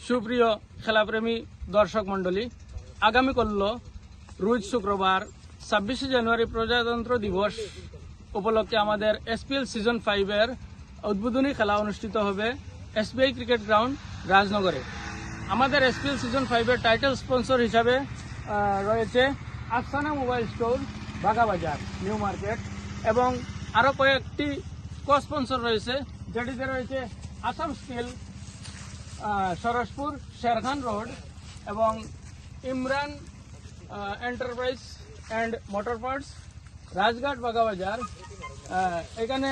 সুপ্রিয় খেলাপ্রেমী দর্শক মণ্ডলী, আগামীকাল রোজ শুক্রবার 26 জানুয়ারি প্রজাতন্ত্র দিবস উপলক্ষে আমাদের এসপিএল সিজন 5 এর উদ্বোধনী খেলা অনুষ্ঠিত হবে এসবিআই ক্রিকেট গ্রাউন্ড রাজনগরে। আমাদের এসপিএল সিজন 5 এর টাইটেল স্পন্সর হিসাবে রয়েছে Afsana mobile store, Bagabazar, new market এবং আরও কয়েকটি কো স্পন্সর রয়েছে, যেটিতে রয়েছে আসাম স্টিল, সরসপুর, শেরখান রোড এবং Imran enterprise and motor parts, Rajghat, Bagabazar. এখানে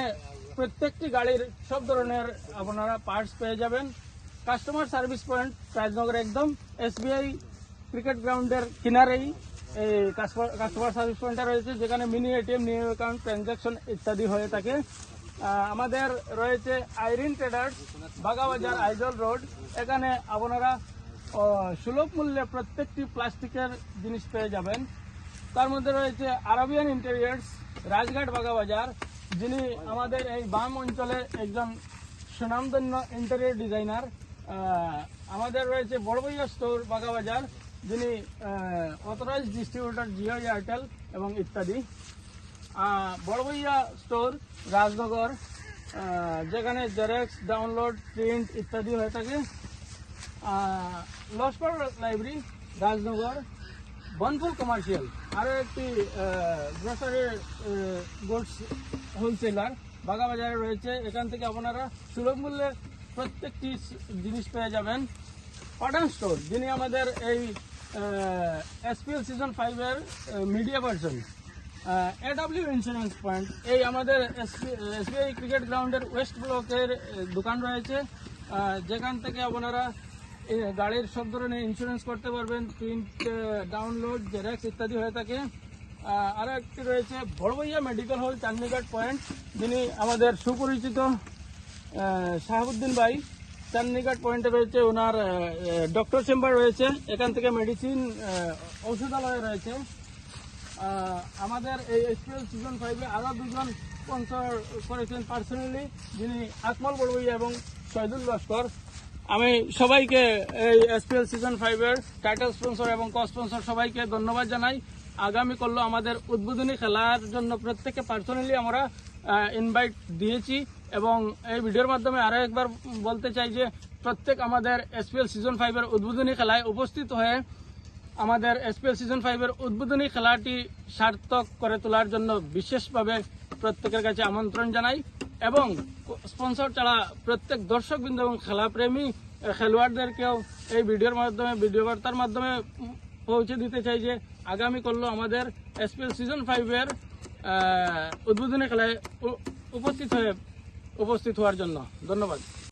প্রত্যেকটি গাড়ির সব ধরনের আপনারা পার্টস পেয়ে যাবেন। কাস্টমার সার্ভিস পয়েন্ট রাজনগর একদম এসবিআই ক্রিকেট গ্রাউন্ডের কিনারেই এই কাস্টমার সার্ভিস পয়েন্টটা রয়েছে, যেখানে mini ATM, new account transaction ইত্যাদি হয়ে থাকে। আমাদের রয়েছে আইরিন ট্রেডার্স, বাগাবাজার, আইজল রোড। এখানে আপনারা সুলভ মূল্যে প্রত্যেকটি প্লাস্টিকের জিনিস পেয়ে যাবেন। তার মধ্যে রয়েছে আরবিয়ান ইন্টেরিয়ার্স, রাজঘাট, বাগাবাজার, যিনি আমাদের এই বাম অঞ্চলে একজন সুনামধন্য ইন্টেরিয়র ডিজাইনার। আমাদের রয়েছে বড়বইয়া স্টোর, বাগাবাজার, যিনি অথরাইজড ডিস্ট্রিবিউটর জিও, এয়ারটেল এবং ইত্যাদি। বড়বইয়া স্টোর রাজনগর, যেখানে জেরক্স, ডাউনলোড, প্রিন্ট ইত্যাদি হয়ে থাকে। লস্কর লাইব্রেরি রাজনগর। বনফুল কমার্শিয়াল, আরও একটি গ্রোসারি গুডস হোলসেলার বাগাবাজারে রয়েছে। এখান থেকে আপনারা সুলভ মূল্যে প্রত্যেকটি জিনিস পেয়ে যাবেন। পাঠান স্টোর, যিনি আমাদের এই এসপিএল সিজন 5 এর media person. AW insurance point, এই আমাদের এসবিআই ক্রিকেট গ্রাউন্ডের ওয়েস্ট ব্লকের দোকান রয়েছে, যেখান থেকে আপনারা গাড়ির সব ধরনের ইন্স্যুরেন্স করতে পারবেন। প্রিন্ট, ডাউনলোড, জেরক্স ইত্যাদি হয়ে থাকে। আরও একটি রয়েছে বড়বইয়া মেডিকেল হল, চান্দিঘাট পয়েন্ট, যিনি আমাদের সুপরিচিত শাহাবুদ্দিন ভাই। চান্দিঘাট পয়েন্টে রয়েছে ওনার ডক্টর চেম্বার রয়েছে, এখান থেকে মেডিসিন, ঔষধালয় রয়েছে। আমাদের এই এসপিএল সিজন 5 এ আরও দুজন স্পন্সর করেছেন পার্সোনালি, যিনি আকমল বড়বইয়া এবং শহীদুল লস্কর। আমি সবাইকে এই এসপিএল সিজন 5 এর টাইটেল স্পন্সর এবং কো স্পন্সর সবাইকে ধন্যবাদ জানাই। আগামী কাল আমাদের উদ্বোধনী খেলার জন্য প্রত্যেককে পার্সোনালি আমরা ইনভাইট দিয়েছি এবং এই ভিডিওর মাধ্যমে আরও একবার বলতে চাই যে প্রত্যেক আমাদের এসপিএল সিজন 5 এর উদ্বোধনী খেলায় উপস্থিত হয়ে আমাদের এসপিএল সিজন 5 এর উদ্বোধনী খেলাটি সার্থক করে তোলার জন্য বিশেষভাবে প্রত্যেকের কাছে আমন্ত্রণ জানাই এবং স্পন্সর ছাড়া প্রত্যেক দর্শকবৃন্দ এবং খেলাপ্রেমী খেলোয়াড়দেরকেও এই ভিডিওর মাধ্যমে, ভিডিও বার্তার মাধ্যমে পৌঁছে দিতে চাই যে আগামীকাল আমাদের এসপিএল সিজন 5 এর উদ্বোধনী খেলায় উপস্থিত হওয়ার জন্য ধন্যবাদ।